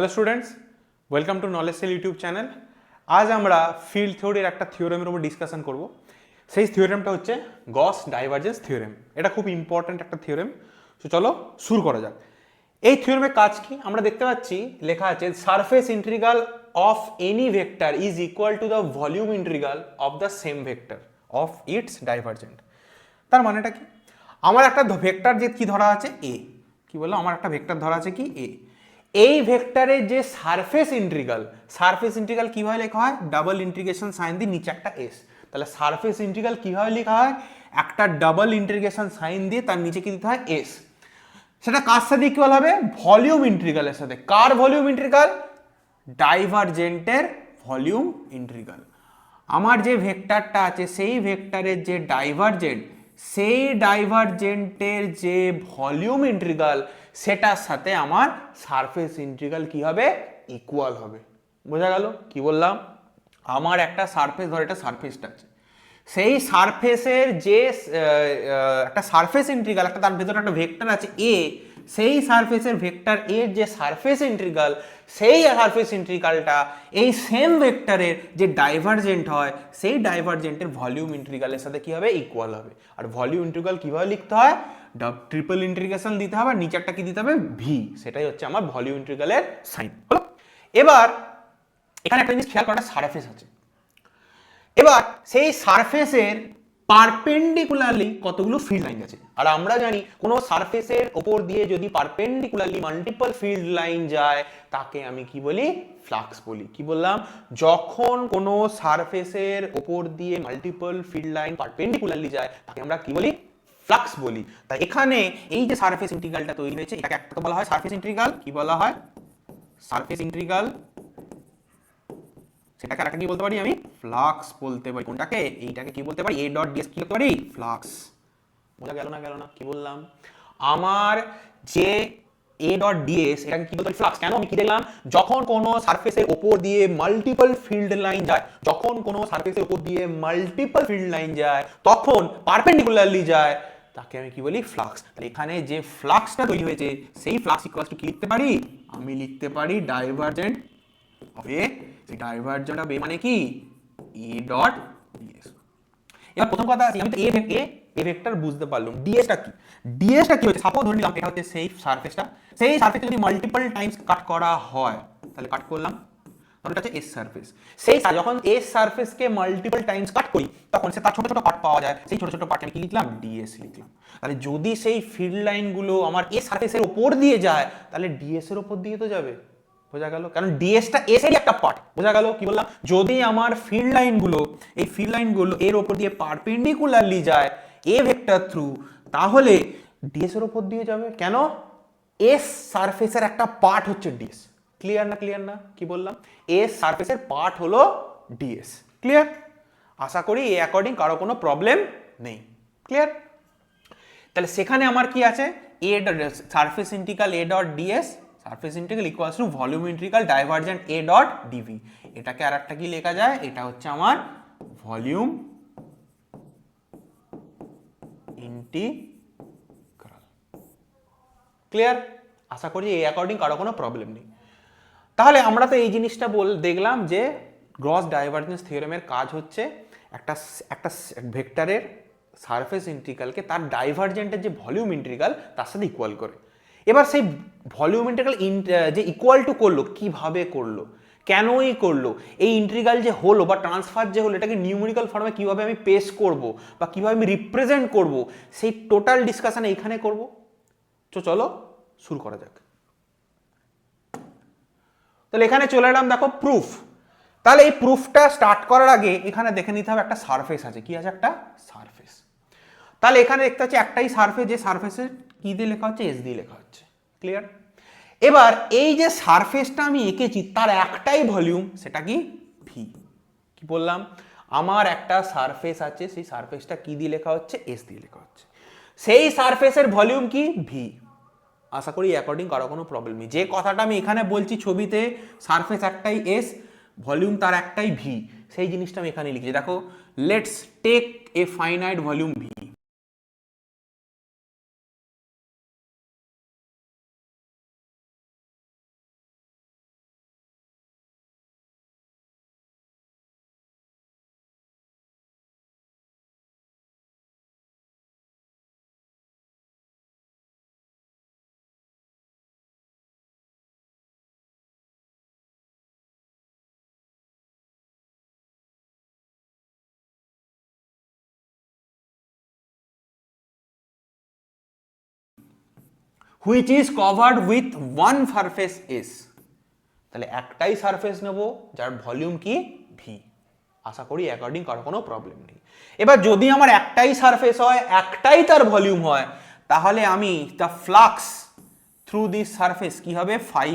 Hello students, welcome to knowledge cell YouTube channel. আজ আমরা field থিওরির একটা থিওরেমের উপর ডিসকাশন করব। সেই থিওরেমটা হচ্ছে গস ডাইভারজেন্স থিওরেম। এটা খুব ইম্পর্ট্যান্ট একটা থিওরেম। তো চলো শুরু করা যাক। এই থিওরেমের কাজ কি আমরা দেখতে পাচ্ছি, লেখা আছে surface integral of any vector is equal to the volume integral of the same vector of its divergent. তার মানেটা কি? আমার একটা ভেক্টর যে কি ধরা আছে এ, কি বললো, আমার একটা ভেক্টর ধরা আছে কি এ। এই ভেক্টরের যে সারফেস ইন্টিগ্রাল কিভাবে লেখা হয়? ডাবল ইন্টিগ্রেশন সাইন দিয়ে নিচে একটা এস। তাহলে সারফেস ইন্টিগ্রাল কিভাবে লেখা হয়? একটা ডাবল ইন্টিগ্রেশন সাইন দিয়ে তার নিচে কি দিতে হয়? এস। সেটা কার সাথে ইকুয়াল হবে? ভলিউম ইন্টিগ্রালের সাথে। কার ভলিউম ইন্টিগ্রাল? ডাইভারজেন্টের ভলিউম ইন্টিগ্রাল। আমার যে ভেক্টরটা আছে সেই ভেক্টরের যে ডাইভারজেন্ট, সেই ডাইভারজেন্টের যে ভলিউম ইন্টিগ্রাল, সেটার সাথে আমার সারফেস ইন্টিগ্রাল কি হবে? ইকুয়াল হবে। বোঝা গেল কি বললাম? আমার একটা সারফেস, ধর এটা সারফেসটা আছে, সেই সারফেসের যে একটা সারফেস ইন্টিগ্রাল, একটা তার ভেতরে একটা ভেক্টর আছে এ, সেই সারফেসের ভেক্টর এর যে সারফেস ইন্টিগ্রাল, সেই সারফেস ইন্টিগ্রালটা এই সেম ভেক্টরের যে ডাইভারজেন্ট হয়, সেই ডাইভারজেন্টের ভলিউম ইন্টিগ্রালের সাথে কি হবে? ইকুয়াল হবে। আর ভলিউম ইন্টিগ্রাল কিভাবে লিখতে হয়? ট্রিপল ইন্টিগ্রেশন দিতে হবে, আর নিচে একটা কি দিতে হবে? ভি। সেটাই হচ্ছে আমার ভলিউম ইন্টিগ্রালের সাইন। এবার এখানে একটা জিনিস খেয়াল করা, সারফেস আছে। এবার সেই সারফেসের পারপেন্ডিকুলারলি কতগুলো ফিল্ড লাইন আছে। আর আমরা জানি কোনো সারফেসের ওপর দিয়ে যদি পারপেন্ডিকুলারলি মাল্টিপল ফিল্ড লাইন যায়, তাকে আমি কি বলি? ফ্লাক্স বলি। কি বললাম? যখন কোনো সারফেসের ওপর দিয়ে মাল্টিপল ফিল্ড লাইন পারপেন্ডিকুলারলি যায়, তাকে আমরা কি বলি? ফ্লাক্স বলি। তাই এখানে এই যে সারফেস ইন্টিগ্রালটা তৈরি হয়েছে, এটাকে একটা বলা হয় সারফেস ইন্টিগ্রাল। কি বলা হয়? Surface integral. সেটাকে আরেকটা কি বলতে পারি? আমি ফ্লাক্স বলতে পারি। কোনটাকে? এইটাকে কি বলতে পারি? এ ডট ডিএস কি বলতে পারি? ফ্লাক্স। বোঝা গেল না? গেল না? কি বললাম? আমার যে এ ডট ডিএস, এটাকে কি বলতে পারি? ফ্লাক্স। কেন? আমি কি দেখলাম? যখন কোনো সারফেসের উপর দিয়ে মাল্টিপল ফিল্ড লাইন যায়, যখন কোনো সারফেসের উপর দিয়ে মাল্টিপল ফিল্ড লাইন যায়, তখন পারপেন্ডিকুলারলি যায়, তাকে আমি কি বলি? ফ্লাক্স। তাহলে এখানে যে ফ্লাক্সটা তৈরি হয়েছে, সেই ফ্লাক্স ইকুয়ালস টু কি লিখতে পারি? আমি লিখতে পারি divergent of A. Divergent of A মানে কি? A dot DS. এবার প্রথম কথা আছে, আমি তো এ ভেক্টর বুঝতে পারলাম। ডিএসটা কি? ডিএসটা কি হচ্ছে? সাপোজ ধরে নিলাম এটা হচ্ছে সেই সারফেসটা। সেই সারফেসে যদি মাল্টিপল টাইমস কাট করা হয়, তাহলে কাট করলাম, তখন এটা হচ্ছে এস সারফেস। সেই যখন এস সারফেসকে মাল্টিপল টাইমস কাট করি, তখন সে তার ছোট ছোট পার্ট পাওয়া যায়। সেই ছোট ছোট পার্টে আমি কি লিখলাম? ডিএস লিখলাম। তাহলে যদি সেই ফিল্ড লাইনগুলো আমার এস সারফেসের উপর দিয়ে যায়, তাহলে ডিএস এর উপর দিয়ে তো যাবে। বোঝা গেল? কারণ ডিএসটা এস এরই একটা পার্ট। বোঝা গেল কি বললাম? যদি আমার ফিল্ড লাইনগুলো, এই ফিল্ড লাইনগুলো এর উপর দিয়ে পারপেন্ডিকুলারলি যায় এ ভেক্টর থ্রু, তাহলে ডিএস এর উপর দিয়ে যাবে। কেন? এস সারফেসের একটা পার্ট হচ্ছে ডিএস। ক্লিয়ার না? ক্লিয়ার না? কি বললাম? এস সারফেসের পার্ট হলো ডিএস। ক্লিয়ার? আশা করি এ অ্যাকর্ডিং কারো কোনো প্রবলেম নেই। ক্লিয়ার? তাহলে সেখানে আমার কি আছে? এ surface integral A dot dS, surface integral equals to volume integral divergent A dot dV. এটাকে আর একটা কি লেখা যায়? এটা হচ্ছে আমার ভলিউম ইন্টিগ্রাল। ক্লিয়ার? আশা করি এই অ্যাকর্ডিং কারো কোনো প্রবলেম নেই। তাহলে আমরা তো এই জিনিসটা দেখলাম যে গ্রস ডাইভারজেন্স থিওরেমের কাজ হচ্ছে একটা একটা ভেক্টরের সারফেস ইন্টিগ্রালকে তার ডাইভারজেন্টের যে ভলিউম ইন্টিগ্রাল তার সাথে ইকুয়াল করে। এবার সেই ভলিউম ইন্টিগ্রাল যে ইকুয়াল টু করলো, কিভাবে করলো, কেনই করলো, এই ইন্টিগ্রাল যে হলো বা ট্রান্সফার যে হলো, এটাকে নিউমেরিক্যাল ফর্মে কিভাবে আমি পেশ করব বা কিভাবে আমি রিপ্রেজেন্ট করব, সেই টোটাল ডিসকাশন এইখানে করব। তো চলো শুরু করা যাক। তাহলে এখানে চলে এলাম, দেখো প্রুফ। তাহলে এই প্রুফটা স্টার্ট করার আগে এখানে দেখে নিতে হবে একটা সারফেস আছে। কি আছে? একটা সারফেস। তাহলে এখানে দেখতে হচ্ছে একটাই সারফেস, যে সারফেসে কি দিয়ে লেখা হচ্ছে? এস দিয়ে লেখা হচ্ছে। ক্লিয়ার? এবার এই যে সারফেসটা আমি এঁকেছি তার একটাই ভলিউম, সেটা কি? ভি। কি বললাম? আমার একটা সারফেস আছে, সেই সারফেসটা কি দিয়ে লেখা হচ্ছে? এস দিয়ে লেখা হচ্ছে। সেই সারফেসের ভলিউম কি? ভি। আশা করি অ্যাকর্ডিং কারো কোনো প্রবলেম নেই। যে কথাটা আমি এখানে বলছি ছবিতে, সারফেস একটাই এস, ভলিউম তার একটাই ভি, সেই জিনিসটা আমি এখানে লিখছি। দেখো, let's take a finite volume V. Which is covered with one surface S. তাহলে একটাই সারফেস নেব যার ভলিউম কি ভি। আশা করি অ্যাকর্ডিং কারো কোনো প্রবলেম নেই। এবার যদি আমার একটাই সারফেস হয়, একটাই তার ভলিউম হয়, তাহলে আমি the flux through this surface কি হবে, phi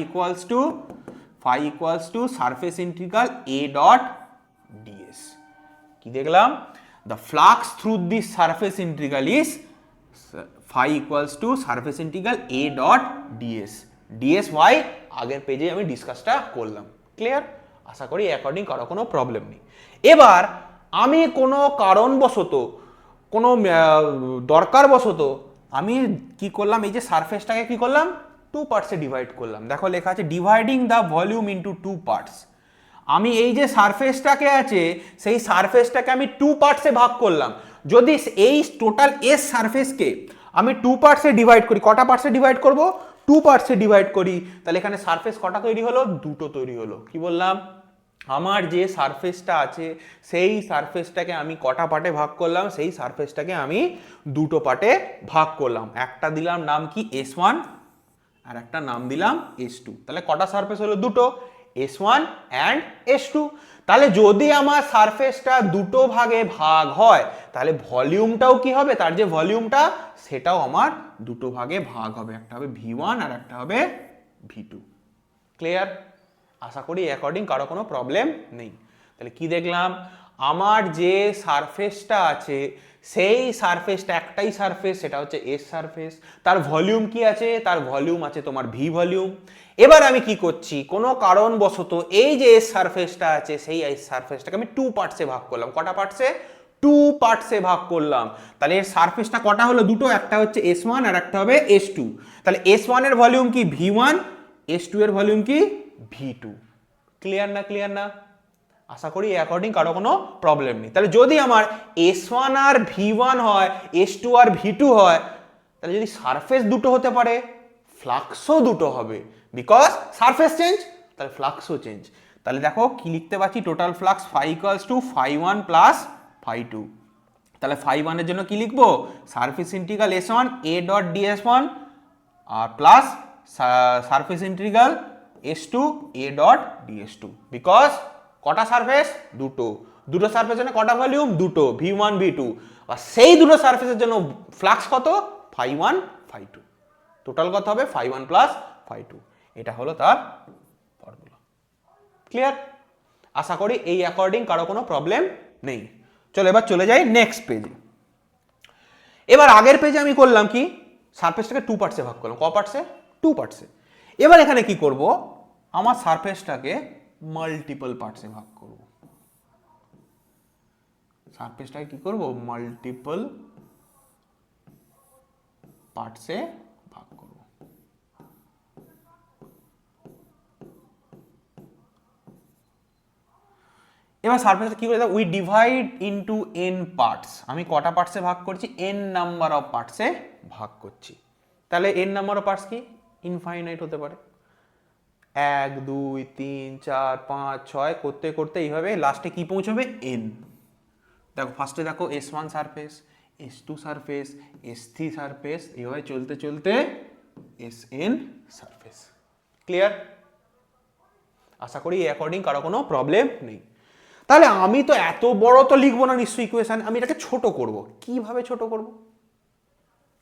equals to surface integral A dot DS. কি দেখলাম, the flux through this surface integral is phi equals to surface integral A dot DS. DS why আগের পেজে আমি ডিসকাসটা করলাম। ক্লিয়ার? আশা করি according কারো কোনো প্রবলেম নেই। এবার আমি কোনো কারণবশত, কোনো দরকারবশত আমি কি করলাম, এই যে সারফেসটাকে কি করলাম, টু পার্টসে ডিভাইড করলাম। দেখো লেখা আছে dividing the volume into two parts. আমি এই যে সারফেসটাকে আছে, সেই সারফেসটাকে আমি টু পার্টসে ভাগ করলাম। যদি এই টোটাল এস সারফেসকে আমি টু পার্টসে ডিভাইড করি, কটা পার্টসে ডিভাইড করব, টু পার্টসে ডিভাইড করি, তাহলে এখানে সারফেস কটা তৈরি হলো, দুটো তৈরি হলো। কি বললাম, আমার যে সারফেসটা আছে সেই সারফেসটাকে আমি কটা পার্টে ভাগ করলাম, সেই সারফেসটাকে আমি দুটো পার্টে ভাগ করলাম। একটা দিলাম নাম কি S1 আর একটা নাম দিলাম S2। তাহলে কটা সারফেস হলো, দুটো, S1 অ্যান্ড S2। তাহলে যদি আমার সারফেসটা দুটো ভাগে ভাগ হয়, তাহলে ভলিউমটাও কি হবে, তার যে ভলিউমটা সেটাও আমার দুটো ভাগে ভাগ হবে। একটা হবে V1 আর একটা হবে V2। ক্লিয়ার? আশা করি অ্যাকর্ডিং কারো কোনো প্রবলেম নেই। তাহলে কি দেখলাম, আমার যে সারফেসটা আছে সেই সারফেসটা একটাই সারফেস, সেটা হচ্ছে এস সারফেস। তার ভলিউম কি আছে, তার ভলিউম আছে তোমার ভি ভলিউম। এবার আমি কি করছি, কোনো কারণবশত এই যে এস সারফেসটা আছে সেই এস সারফেসটাকে আমি টু পার্টসে ভাগ করলাম। কটা পার্টসে, টু পার্টসে ভাগ করলাম। তাহলে এর সারফেসটা কটা হলো, দুটো, একটা হচ্ছে S1 আর একটা হবে S2। তাহলে S1 এর ভলিউম কি V1, S2 এর ভলিউম কি V2। ক্লিয়ার না, ক্লিয়ার না? আশা করি অ্যাকর্ডিং কারো কোনো প্রবলেম নেই। তাহলে যদি আমার S1 আর V1 হয়, S2 আর V2 হয়, তাহলে যদি সারফেস দুটো হতে পারে, ফ্লাক্সও দুটো হবে। বিকজ সারফেস চেঞ্জ, তাহলে ফ্লাক্সও চেঞ্জ। তাহলে দেখো কি লিখতে পাচ্ছি, total flux phi equals to φ1 plus φ2। তাহলে φ1 এর জন্য কি লিখবো, surface integral S1 a dot ds1 আর plus surface integral S2 a dot ds2। Because কটা সারফেস, দুটো, দুটো সারফেসের জন্য কটা ভলিউম, দুটো, V1 V2। আর সেই দুটো সারফেসের জন্য ফ্লাক্স কত, φ1 φ2। টোটাল কত হবে, φ1 প্লাস φ2। এটা হলো তার ফর্মুলা। ক্লিয়ার? আশা করি এই অ্যাকর্ডিং কারো কোনো প্রবলেম নেই। চলো এবার চলে যাই নেক্সট পেজে। এবার আগের পেজে আমি করলাম কি, সারফেসটাকে টু পার্টসে ভাগ করলাম। ক পার্টসে, টু পার্টসে। এবার এখানে কি করব, আমার সারফেসটাকে মাল্টিপল পার্টসে ভাগ করব। সারফেসটাকে কি করব, মাল্টিপল পার্টসে ভাগ করব। এবার সারফেসটা কি করে, we divide into n parts. আমি কটা পার্টসে ভাগ করছি, n নাম্বার অফ পার্টসে ভাগ করছি। তাহলে n নাম্বার অফ পার্টস কি, ইনফাইনাইট হতে পারে। 1 2 3 4 5 6 করতে করতে এইভাবে লাস্টে কি পৌঁছবে, n। দেখো ফার্স্টে দেখো S1 surface, S2 surface, S3 surface, এইভাবে চলতে চলতে Sn সারফেস। ক্লিয়ার? আশা করি অ্যাকর্ডিং কারো কোনো প্রবলেম নেই। তাহলে আমি তো এত বড় তো লিখবো না নিশ্চয়ই ইকুয়েশন, আমি এটাকে ছোট করব। কিভাবে ছোট করব,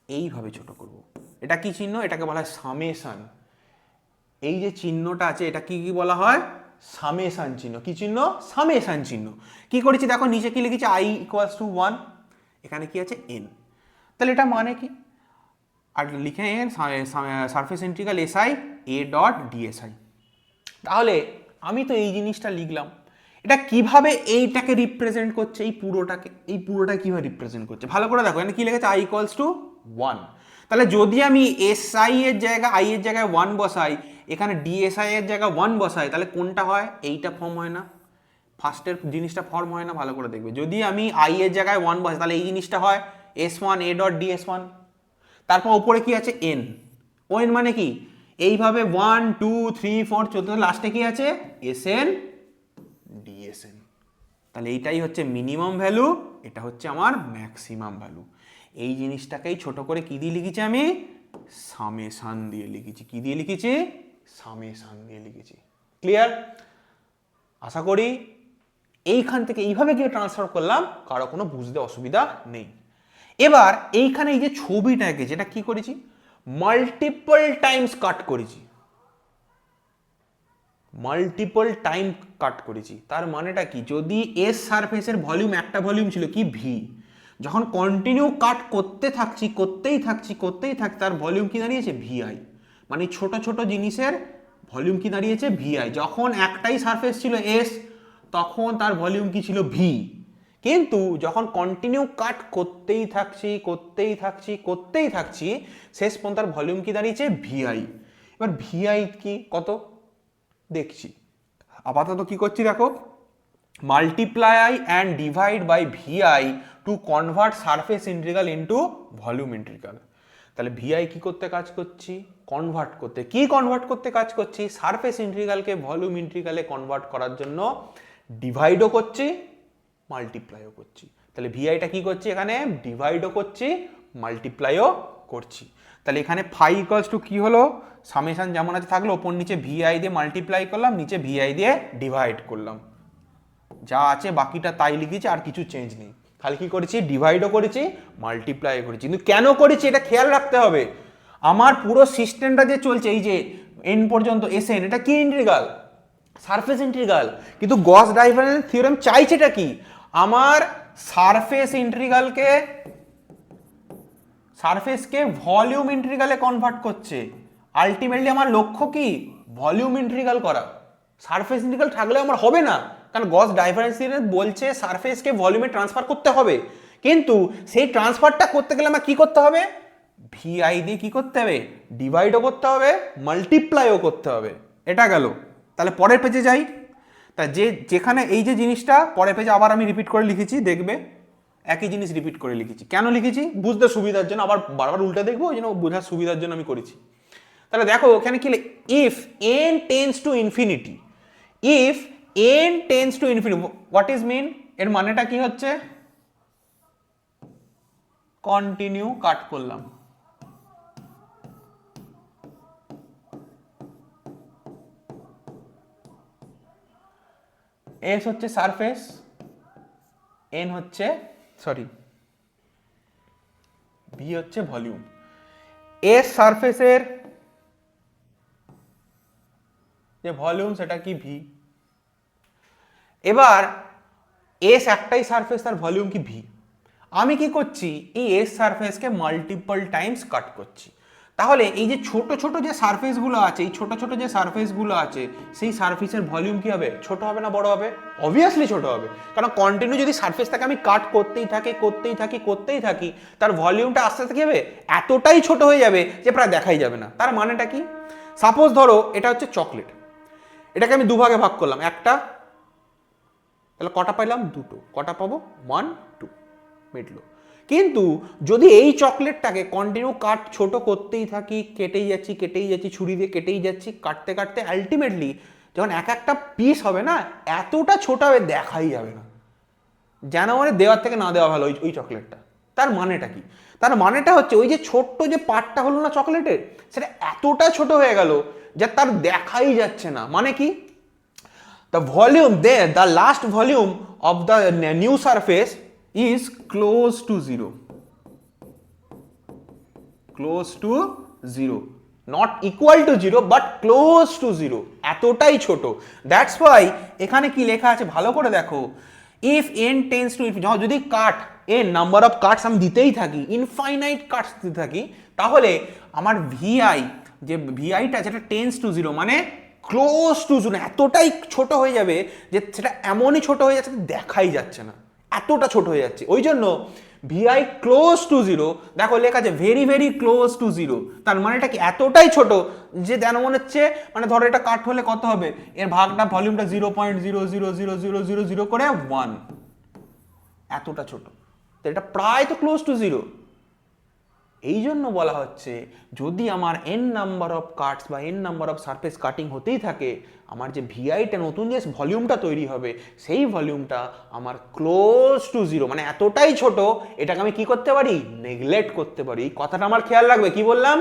এইভাবে ছোট করব। এটা কি চিহ্ন, এটাকে বলা হয় সামেশন। এই যে চিহ্নটা আছে এটা কি বলা হয়, সামেশন চিহ্ন। কি চিহ্ন, সামেশন চিহ্ন। কি করেছি দেখো, নিচে কি লিখেছি, i ইকুয়ালস টু 1, এখানে কি আছে n। তাহলে এটা মানে কি, আর লিখে surface integral SI a dot dsI। তাহলে আমি তো এই জিনিসটা লিখলাম, এটা কিভাবে এইটাকে রিপ্রেজেন্ট করছে, এই পুরোটা কিভাবে রিপ্রেজেন্ট করছে, ভালো করে দেখো। এখানে কি লিখেছে, i ইকুয়ালস টু 1। তাহলে যদি আমি SI এর জায়গায় i এর জায়গায় 1 বসাই, এখানে DSI এর জায়গায় 1 বসাই, তাহলে কোনটা হয়, এইটা ফর্ম হয় না, ফার্স্টের জিনিসটা ফর্ম হয় না। ভালো করে দেখবে, যদি আমি i এর জায়গায় 1 বসাই, তাহলে এই জিনিসটা হয় S1 a ডট ds1। তারপর উপরে কি আছে, n। ও n মানে কি, এইভাবে 1 2 3 4 চলতে লাস্টে কি আছে, Sn dsn। তাহলে এইটাই হচ্ছে মিনিমাম ভ্যালু, এটা হচ্ছে আমার ম্যাক্সিমাম ভ্যালু। এই জিনিসটাকেই ছোট করে কি দিয়ে লিখেছি আমি, সামেশন দিয়ে লিখেছি। কি দিয়ে লিখেছি? সামেশন দিয়ে লিখেছি। ক্লিয়ার? আশা করি এইখান থেকে এইভাবে গিয়ে ট্রান্সফার করলাম, কারো কোনো বুঝতে অসুবিধা নেই। এবার এইখানে এই যে ছবিটাকে যেটা কি করেছি, মাল্টিপল টাইমস কাট করেছি, মাল্টিপল টাইম কাট করেছি। তার মানেটা কি, যদি এস সারফেসের ভলিউম একটা ভলিউম ছিল কি ভি, যখন কন্টিনিউ কাট করতে থাকছি করতেই থাকছি তার ভলিউম কি দাঁড়িয়েছে ভিআই। মানে ছোট ছোট জিনিসের ভলিউম কি দাঁড়িয়েছে ভিআই। যখন একটাই সারফেস ছিল এস, তখন তার ভলিউম কি ছিল ভি। কিন্তু যখন কন্টিনিউ কাট করতেই থাকছি শেষ পর্যন্ত তার ভলিউম কি দাঁড়িয়েছে ভিআই। এবার ভিআই কি কত দেখছি, আপাতত কি করছি দেখো, multiply and divide by VI to convert surface integral into volume integral. তাহলে ভিআই কি করতে কাজ করছি, কনভার্ট করতে। কি কনভার্ট করতে কাজ করছি? সারফেস ইন্টিগ্রালকে ভলিউম ইন্টিগ্রালে কনভার্ট করার জন্য ডিভাইডও করছি মাল্টিপ্লাইও করছি। তাহলে ভিআইটা কি করছি, এখানে ডিভাইডও করছি মাল্টিপ্লাইও করছি। তাহলে এখানে ফাই ইকুয়ালস টু কি হলো, সামেশন যেমন আছে থাকলো, ওপর নিচে ভিআই দিয়ে মাল্টিপ্লাই করলাম, নিচে ভিআই দিয়ে ডিভাইড করলাম, যা আছে বাকিটা তাই লিখেছি, আর কিছু চেঞ্জ নেই। খালি কি করেছি, ডিভাইডও করেছি মাল্টিপ্লাই করেছি। কিন্তু কেন করেছি এটা খেয়াল রাখতে হবে। আমার পুরো সিস্টেমটা যে চলছে এই যে এন পর্যন্ত এসএন, এটা কি ইন্টিগ্রাল, সারফেস ইন্টিগ্রাল। কিন্তু গস ডাইভারজেন্স থিওরেম চাইছে এটা কি, আমার সারফেসকে ভলিউম ইন্টিগ্রালে কনভার্ট করছে। আলটিমেটলি আমার লক্ষ্য কি, ভলিউম ইন্টিগ্রাল করা। সারফেস ইন্টিগ্রাল থাকলে আমার হবে না, কারণ গস ডাইভারজেন্স থিওরেম বলছে সারফেসকে ভলিউমে ট্রান্সফার করতে হবে। কিন্তু সেই ট্রান্সফারটা করতে গেলে আমার কি করতে হবে, ভিআই দিয়ে কি করতে হবে, ডিভাইডও করতে হবে মাল্টিপ্লাইও করতে হবে। এটা গেল। তাহলে পরের পেজে যাই। তা যেখানে এই যে জিনিসটা পরের পেজে আবার আমি রিপিট করে লিখেছি, দেখবে একই জিনিস রিপিট করে লিখেছি। কেন লিখেছি, বুঝতে সুবিধার জন্য, আবার বারবার উল্টে দেখবো, ওই জন্য বোঝার সুবিধার জন্য আমি করেছি। তাহলে দেখো ওখানে কি, if N tends to infinity, if N tends to infinity, what is mean, এর মানেটা কি হচ্ছে, কন্টিনিউ কাট করলাম, এস হচ্ছে সারফেস, এন হচ্ছে ভি হচ্ছে ভলিউম। এস সারফেসের যে ভলিউম সেটা কি ভি। এবার এস একটাই সারফেস, তার ভলিউম কি ভি। আমি কি করছি, এই এস সারফেসকে মাল্টিপল টাইমস কাট করছি। তাহলে এই যে ছোট ছোট যে সারফেসগুলো আছে, এই ছোট ছোট যে সারফেসগুলো আছে, সেই সারফেসের ভলিউম কি হবে, ছোট হবে না বড় হবে? অবভিয়াসলি ছোট হবে, কারণ কন্টিনিউ যদি সারফেসটাকে আমি কাট করতেই থাকি, তার ভলিউমটা আস্তে আস্তে কি হবে, এতটাই ছোট হয়ে যাবে যে প্রায় দেখাই যাবে না। তার মানেটা কি, সাপোজ ধরো এটা হচ্ছে চকলেট, এটাকে আমি দুভাগে ভাগ করলাম, একটা, তাহলে কটা পাইলাম, দুটো, কটা পাবো, 1 2, মিটলো। কিন্তু যদি এই চকলেটটাকে কন্টিনিউ কাট ছোট করতেই থাকি, কেটেই যাচ্ছি ছুরি দিয়ে কেটেই যাচ্ছি, কাটতে আলটিমেটলি যখন এক একটা পিস হবে না, এতটা ছোট হবে দেখাই যাবে না, যেন মানে দেওয়ার থেকে না দেওয়া ভালো ওই চকলেটটা। তার মানেটা কি, তার মানেটা হচ্ছে ওই যে ছোট্ট যে পার্টটা হলো না চকলেটের, সেটা এতটা ছোট হয়ে গেল যে তার দেখাই যাচ্ছে না। মানে কি, the volume there, the last volume of the new surface is close to zero, not equal to zero but close to zero, এতটাই ছোট। That's why এখানে কি লেখা আছে ভালো করে দেখো, if n tends to infinity, যদি কাট n নাম্বার অফ কাটস আমি দিতেই থাকি, ইনফাইনাইট কাটস দিতে থাকি, তাহলে আমার ভিআই যে ভিআইটা যেটা টেন্স টু জিরো, মানে ক্লোজ টু জিরো, এতটাই ছোট হয়ে যাবে যে সেটা এমনই ছোট হয়ে যাচ্ছে দেখাই যাচ্ছে না, এতটা ছোট হয়ে যাচ্ছে। ওই জন্য ভিআই ক্লোজ টু জিরো, দেখো লেখা আছে very very close to zero. তার মানে এটা কি, এতটাই ছোট যে যেন মনে হচ্ছে, মানে ধরো এটা কাট হলে কত হবে, এর ভাগটা ভলিউমটা 0.00000 করে 1, এতটা ছোট, তো এটা প্রায় তো ক্লোজ টু জিরো। এই জন্য বলা হচ্ছে যদি আমার এন নাম্বার অফ কাটস বা N number of surface cutting হতেই থাকে, আমার যে ভিআইটা নতুন যে ভলিউমটা তৈরি হবে, সেই ভলিউমটা আমার ক্লোজ টু জিরো, মানে এতটাই ছোট, এটাকে আমি কি করতে পারি, নেগলেক্ট করতে পারি। এই কথাটা আমার খেয়াল রাখবে। কি বললাম,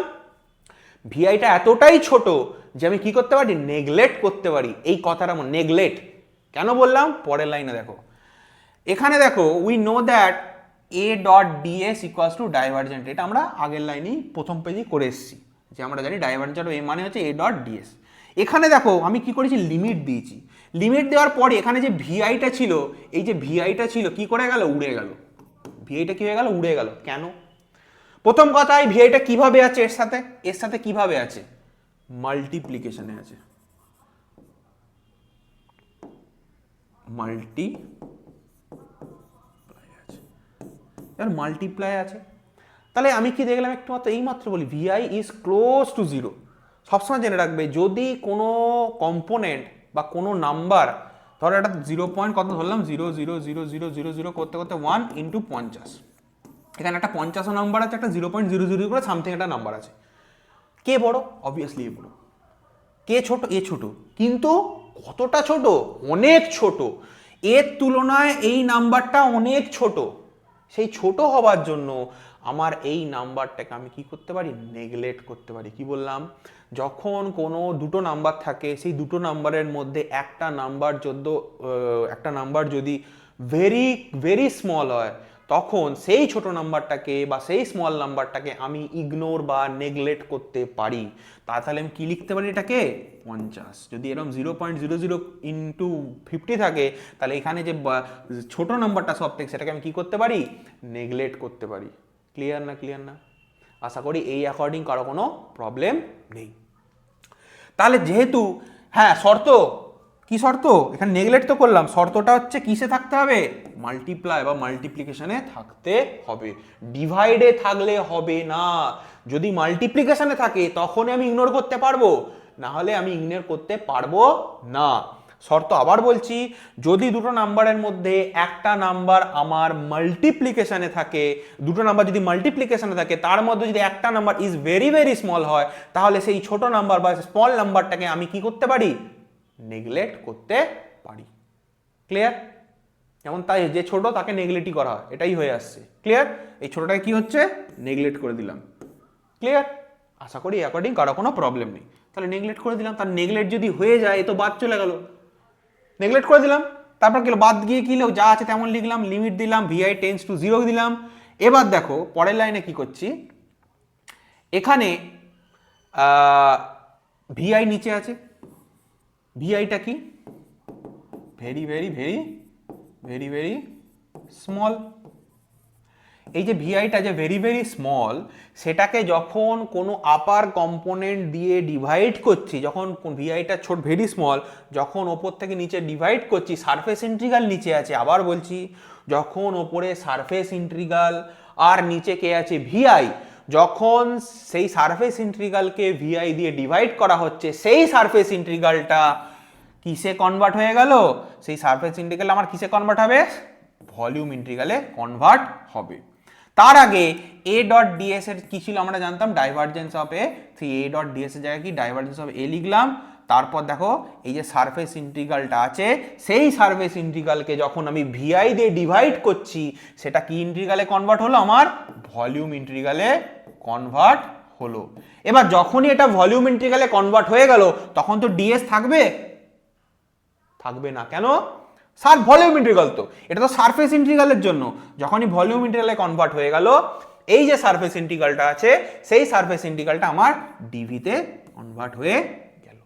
ভিআইটা এতটাই ছোট যে আমি কি করতে পারি, নেগলেক্ট করতে পারি। এই কথাটা নেগলেক্ট কেন বললাম, পরের লাইনে দেখো। এখানে দেখো we know that a dot dS equals two divergent, এটা আমরা আগের লাইনেই প্রথম পেজেই করে এসেছি, যে আমরা জানি ডাইভারজেন্ট অফ এ মানে হচ্ছে এ ডট ডিএস। এখানে দেখো আমি কি করেছি, লিমিট দিয়েছি। লিমিট দেওয়ার পরে এখানে যে ভিআইটা ছিল, এই যে ভিআইটা ছিল কি করে গেল, উড়ে গেল। ভিআইটা কি হয়ে গেল, উড়ে গেল। কেন? প্রথম কথা, এই ভিআইটা কিভাবে আছে এর সাথে কিভাবে আছে, মাল্টিপ্লিকেশনে আছে, মাল্টিপ্লাই আছে। তাহলে আমি কি দেখলাম একটু মাত্র, এই মাত্র বলি VI is close to zero. সবসময় জেনে রাখবে, যদি কোনো কম্পোনেন্ট বা কোনো নাম্বার, ধরো একটা 0. কত ধরলাম, 0.00000 করতে করতে 1 ইন্টু 50, এখানে একটা 50 নাম্বার আছে, একটা 0.00 করে সামথিং একটা নাম্বার আছে। কে বড়? অবভিয়াসলি এ বড়। কে ছোট? এ ছোট। কিন্তু কতটা ছোট? অনেক ছোট। এর তুলনায় এই নাম্বারটা অনেক ছোট। সেই ছোট হবার জন্য আমার এই নাম্বারটাকে আমি কি করতে পারি, নেগলেক্ট করতে পারি। কি বললাম, যখন কোনো দুটো নাম্বার থাকে, সেই দুটো নাম্বারের মধ্যে একটা নাম্বার যদি ভেরি ভেরি স্মল হয়, তখন সেই ছোট নাম্বারটাকে বা সেই স্মল নাম্বারটাকে আমি ইগনোর বা নেগলেক্ট করতে পারি। তাহলে আমি কি লিখতে পারি এটাকে, 50। যদি এরকম 0.00 ইন্টু 50 থাকে, তাহলে এখানে যে ছোট নাম্বারটা সব থেকে, সেটাকে আমি কি করতে পারি, নেগলেক্ট করতে পারি। ক্লিয়ার না? ক্লিয়ার না? আশা করি এই অ্যাকর্ডিং কারো কোনো প্রবলেম নেই। তাহলে যেহেতু, হ্যাঁ শর্ত, কি শর্ত, এখানে নেগলেক্ট তো করলাম, শর্তটা হচ্ছে কিসে থাকতে হবে, মাল্টিপ্লাই বা মাল্টিপ্লিকেশনে থাকতে হবে, ডিভাইডে থাকলে হবে না। যদি মাল্টিপ্লিকেশনে থাকে তখনই আমি ইগনোর করতে পারবো, না হলে আমি ইগনোর করতে পারবো না। শর্ত আবার বলছি, যদি দুটো নাম্বারের মধ্যে একটা নাম্বার আমার মাল্টিপ্লিকেশনে থাকে, দুটো নাম্বার যদি মাল্টিপ্লিকেশনে থাকে, তার মধ্যে যদি একটা number is very very small হয়, তাহলে সেই ছোট নাম্বার বা স্মল নাম্বারটাকে আমি কি করতে পারি, নেগলেক্ট করতে পারি। ক্লিয়ার? যেমন তাই যে ছোট তাকে নেগলেক্টই করা হয়, এটাই হয়ে আসছে। ক্লিয়ার? এই ছোটটাকে কি হচ্ছে, নেগলেক্ট করে দিলাম। ক্লিয়ার? আশা করি অ্যাকর্ডিং কারো কোনো প্রবলেম নেই। তাহলে নেগলেক্ট করে দিলাম, তার নেগলেক্ট যদি হয়ে যায় তো বাদ চলে গেল, নেগলেক্ট করে দিলাম। তারপর কি বাদ গিয়ে কি যা আছে তেমন লিখলাম, লিমিট দিলাম, ভিআই টেন্স টু 0 দিলাম। এবার দেখো পরের লাইনে কি করছি, এখানে ভিআই নিচে আছে, ভিআইটা কি, very very very very very small. এই যে ভিআইটা যে ভেরি ভেরি স্মল, সেটাকে যখন কোনো আপার কম্পোনেন্ট দিয়ে ডিভাইড করছি, যখন ভিআইটা ছোট ভেরি স্মল, যখন ওপর থেকে নিচে ডিভাইড করছি, সারফেস ইন্টিগ্রাল নিচে আছে, আবার বলছি, যখন ওপরে সারফেস ইন্টিগ্রাল আর নিচে কে আছে, ভিআই, যখন সেই সারফেস ইন্টিগ্রালকে ভিআই দিয়ে ডিভাইড করা হচ্ছে, সেই সারফেস ইন্টিগ্রালটা কিসে কনভার্ট হয়ে গেল, সেই সারফেস ইন্টিগ্রাল আমার কিসে কনভার্ট হবে, ভলিউম ইন্টিগ্রালে কনভার্ট হবে। তার আগে এ ডট ডিএস এর কি ছিল আমরা জানতাম, ডাইভারজেন্স অফ এ। সেই এ ডট ডিএস এর জায়গায় কি ডাইভারজেন্স অফ এ লিখলাম। তারপর দেখো এই যে সারফেস ইন্টিগ্রালটা আছে, সেই সারফেস ইন্টিগ্রালকে যখন আমি ভিআই দিয়ে ডিভাইড করছি, সেটা কি ইন্টিগ্রালে কনভার্ট হলো, আমার ভলিউম ইন্টিগ্রালে কনভার্ট হলো। এবার যখনই এটা ভলিউম ইন্টিগ্রালে কনভার্ট হয়ে গেল, তখন তো ডিএস থাকবে, থাকবে না। কেন? ভলিউম ইন্টিগ্রাল তো, এটা তো সারফেস ইন্টিগ্রালের জন্য। যখনই ভলিউম ইন্টিগ্রালে কনভার্ট হয়ে গেল, এই যে সারফেস ইন্টিগ্রালটা আছে, সেই সারফেস ইন্টিগ্রালটা আমার ডিভিতে কনভার্ট হয়ে গেল।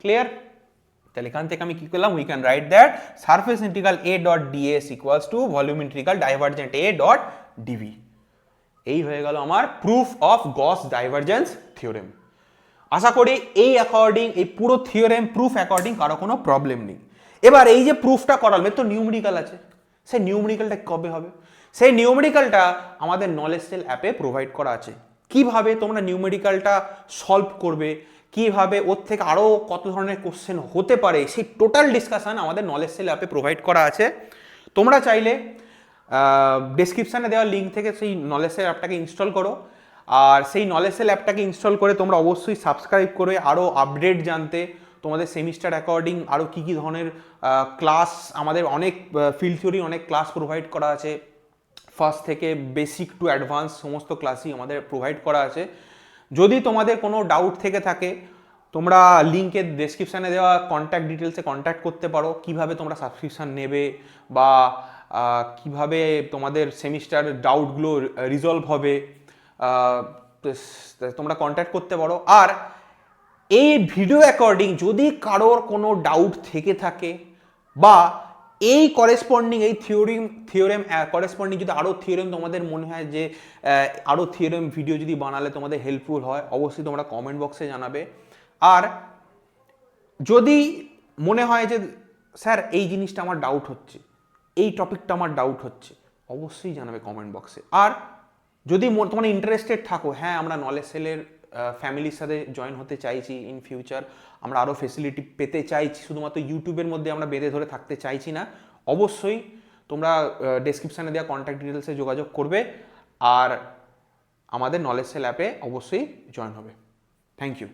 ক্লিয়ার? তাহলে এখান থেকে আমি কি করলাম, we can write that surface integral A dot dS equals to volume integral divergent A dot dV. এই হয়ে গেল আমার proof of Gauss divergence theorem. আশা করি এই অ্যাকর্ডিং, এই পুরো থিওরেম প্রুফ অ্যাকর্ডিং কারো কোনো প্রবলেম নেই। এবার এই যে প্রুফটা করালাম, তো নিউমেরিক্যাল আছে, সেই নিউমেরিক্যালটা কবে হবে, সেই নিউমেরিক্যালটা আমাদের নলেজ সেল অ্যাপে প্রোভাইড করা আছে। কিভাবে তোমরা নিউমেরিক্যালটা সলভ করবে, কিভাবে ওর থেকে আরও কত ধরনের কোশ্চেন হতে পারে, সেই টোটাল ডিসকাশন আমাদের নলেজ সেল অ্যাপে প্রোভাইড করা আছে। তোমরা চাইলে ডেসক্রিপশানে দেওয়া লিঙ্ক থেকে সেই নলেজ সেল অ্যাপটাকে ইনস্টল করো। আর সেই নলেজ সেল অ্যাপটাকে ইনস্টল করে তোমরা অবশ্যই সাবস্ক্রাইব করে আরও আপডেট জানতে, তোমাদের সেমিস্টার অ্যাকর্ডিং আরও কী কী ধরনের ক্লাস, আমাদের অনেক ফিল্ড থিওরি অনেক ক্লাস প্রোভাইড করা আছে, ফার্স্ট থেকে বেসিক টু অ্যাডভান্স সমস্ত ক্লাসই আমাদের প্রোভাইড করা আছে। যদি তোমাদের কোনো ডাউট থেকে থাকে তোমরা লিঙ্কের ডেসক্রিপশানে দেওয়া কন্ট্যাক্ট ডিটেলসে কন্ট্যাক্ট করতে পারো, কিভাবে তোমরা সাবস্ক্রিপশান নেবে বা কিভাবে তোমাদের সেমিস্টার ডাউটগুলো রিজলভ হবে, তোমরা কন্ট্যাক্ট করতে পারো। আর এই ভিডিও অ্যাকর্ডিং যদি কারোর কোনো ডাউট থেকে থাকে বা এই করেসপন্ডিং এই থিওরেম করেসপন্ডিং যদি আরও থিওরেম তোমাদের মনে হয় যে আরও থিওরেম ভিডিও যদি বানালে তোমাদের হেল্পফুল হয়, অবশ্যই তোমরা কমেন্ট বক্সে জানাবে। আর যদি মনে হয় যে স্যার এই জিনিসটা আমার ডাউট হচ্ছে, এই টপিকটা আমার ডাউট হচ্ছে, অবশ্যই জানাবে কমেন্ট বক্সে। আর যদি তোমরা ইন্টারেস্টেড থাকো, হ্যাঁ আমরা নলেজ সেলের ফ্যামিলির সাথে জয়েন হতে চাইছি, ইন ফিউচার আমরা আরও ফেসিলিটি পেতে চাইছি, শুধুমাত্র ইউটিউবের মধ্যে আমরা বেঁধে ধরে থাকতে চাইছি না, অবশ্যই তোমরা ডেসক্রিপশানে দেওয়া কন্ট্যাক্ট ডিটেলসে যোগাযোগ করবে আর আমাদের নলেজ সেল অ্যাপে অবশ্যই জয়েন হবে। Thank you.